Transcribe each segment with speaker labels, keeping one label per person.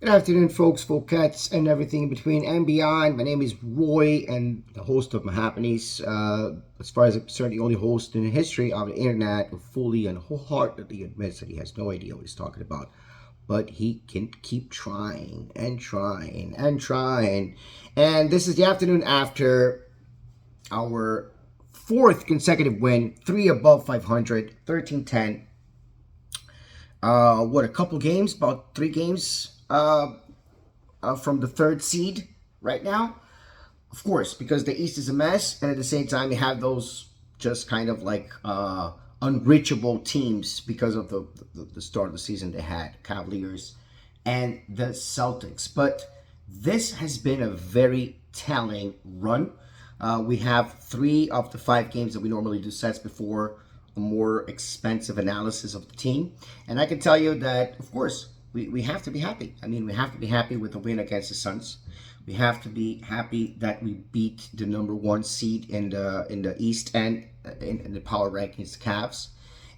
Speaker 1: Good afternoon, folks, folkettes, and everything in between and beyond. My name is Roy, and the host of Mahapanies. As far as I'm concerned, the only host in the history of the internet who fully and wholeheartedly admits that he has no idea what he's talking about. But he can keep trying and trying and trying. And this is the afternoon after our fourth consecutive win, three above 500, 13-10. A couple games, about three games from the third seed right now. Of course, because the East is a mess, and at the same time, you have those just kind of like unreachable teams because of the start of the season they had, Cavaliers and the Celtics. But this has been a very telling run. We have three of the five games that we normally do sets before a more expensive analysis of the team. And I can tell you that, of course, we have to be happy. I mean, we have to be happy with the win against the Suns. We have to be happy that we beat the number one seed in the East and in the power rankings, the Cavs.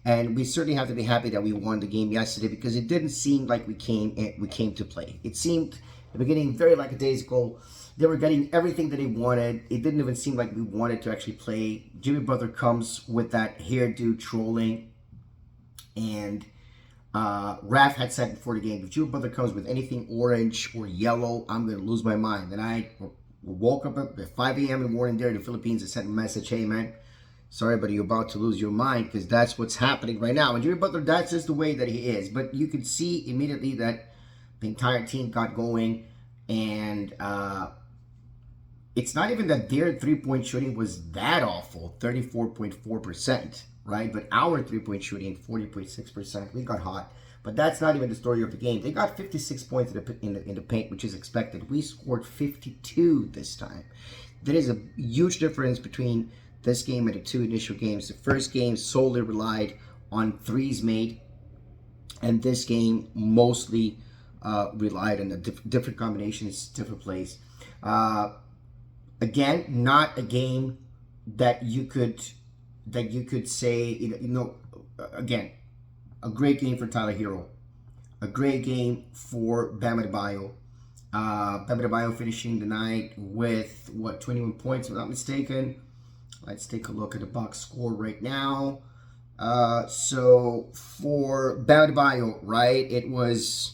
Speaker 1: And we certainly have to be happy that we won the game yesterday because it didn't seem like we came to play. It seemed at the beginning, very like a days ago, they were getting everything that they wanted. It didn't even seem like we wanted to actually play. Jimmy Butler comes with that hairdo trolling, and Raph had said before the game, if Jimmy Butler comes with anything orange or yellow, I'm going to lose my mind. And I woke up at 5 a.m. in the morning there in the Philippines and sent a message, hey, man, sorry, but you're about to lose your mind because that's what's happening right now. And Jimmy Butler, that's just the way that he is. But you could see immediately that the entire team got going, and it's not even that their three-point shooting was that awful, 34.4%, right? But our three-point shooting, 40.6%, we got hot. But that's not even the story of the game. They got 56 points in the paint, which is expected. We scored 52 this time. There is a huge difference between this game and the two initial games. The first game solely relied on threes made, and this game mostly relied on the different combinations, different plays. Again, not a game that you could say, again, a great game for Tyler Hero, a great game for Bam Adebayo. Bam Adebayo finishing the night with 21 points, if I'm not mistaken. Let's take a look at the box score right now. So for Bam Adebayo, right, it was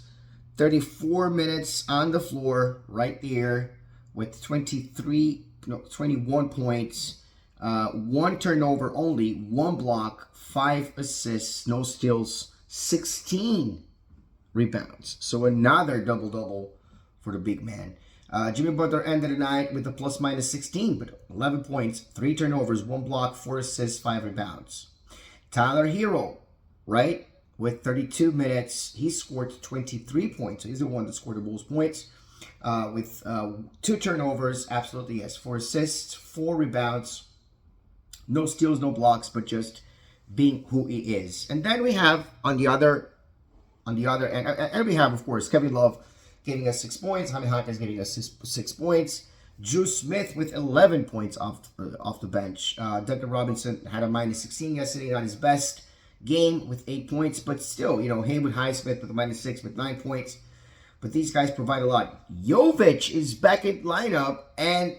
Speaker 1: 34 minutes on the floor right there with 21 points, one turnover only, one block, 5 assists, no steals, 16 rebounds. So another double-double for the big man. Jimmy Butler ended the night with a plus-minus 16, but 11 points, 3 turnovers, 1 block, 4 assists, 5 rebounds. Tyler Hero, right, with 32 minutes, he scored 23 points. So he's the one that scored the most points. With 2 turnovers, absolutely yes, 4 assists, 4 rebounds, no steals, no blocks, but just being who he is. And then we have on the other end, and we have of course Kevin Love giving us 6 points, Jaime Jaquez giving us 6 points, Drew Smith with 11 points off the bench. Duncan Robinson had a minus 16 yesterday, not his best game with 8 points, but still, Haywood Highsmith with a minus 6 with 9 points. But these guys provide a lot. Jovic is back in lineup, and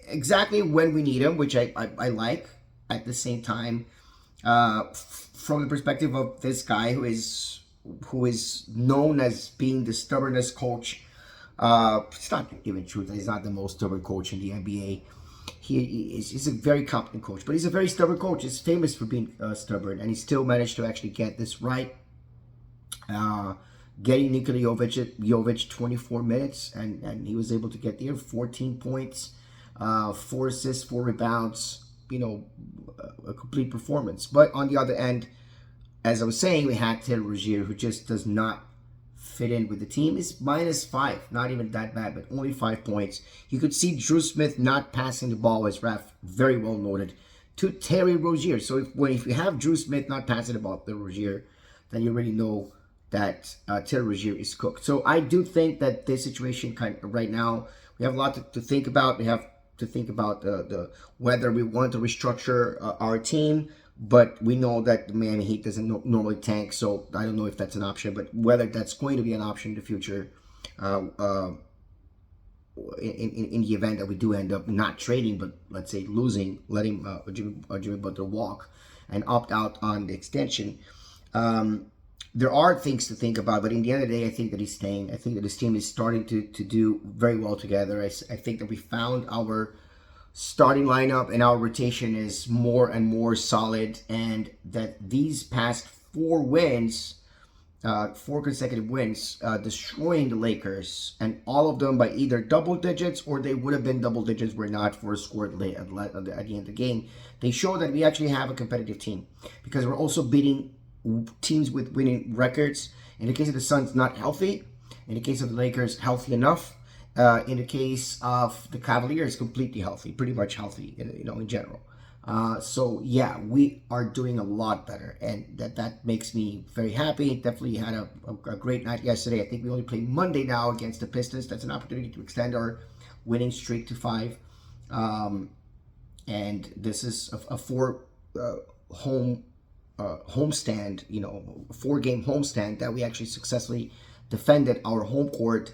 Speaker 1: exactly when we need him, which I like. At the same time, from the perspective of this guy who is known as being the stubbornest coach. It's not even true that he's not the most stubborn coach in the NBA. He's a very competent coach, but he's a very stubborn coach. He's famous for being stubborn, and he still managed to actually get this right. Getting Nikola Jovic 24 minutes, and he was able to get there 14 points, 4 assists, 4 rebounds, a complete performance. But on the other end, as I was saying, we had Terry Rozier, who just does not fit in with the team. Is minus 5, not even that bad, but only 5 points. You could see Drew Smith not passing the ball, as Raf very well noted, to Terry Rozier. So if you have Drew Smith not passing the ball to Rozier, then you already know that Terry Rozier is cooked. So I do think that this situation right now, we have a lot to think about. We have to think about the whether we want to restructure our team, but we know that the Miami Heat doesn't normally tank, so I don't know if that's an option, but whether that's going to be an option in the future, uh, uh, in the event that we do end up not trading, but let's say losing, letting Jimmy Butler walk and opt out on the extension. Um, there are things to think about, but in the end of the day, I think that he's staying. I think that this team is starting to do very well together. I think that we found our starting lineup and our rotation is more and more solid, and that these past 4 wins, 4 consecutive wins, destroying the Lakers, and all of them by either double digits or they would have been double digits were not for a score late at the end of the game. They show that we actually have a competitive team because we're also beating teams with winning records. In the case of the Suns, not healthy. In the case of the Lakers, healthy enough. In the case of the Cavaliers, completely healthy, pretty much healthy, in general. So yeah, we are doing a lot better, and that makes me very happy. Definitely had a great night yesterday. I think we only play Monday now against the Pistons. That's an opportunity to extend our winning streak to 5. And this is a 4 home homestand, 4-game homestand that we actually successfully defended our home court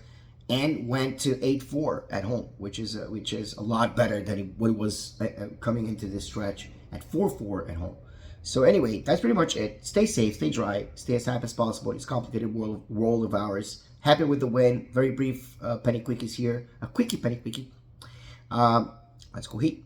Speaker 1: and went to 8-4 at home, which is a lot better than what it was coming into this stretch at 4-4 at home. So anyway, that's pretty much it. Stay safe, stay dry, stay as happy as possible in this complicated world of ours. Happy with the win. Very brief penny quickies here. A quickie penny quickie. Let's go Heat.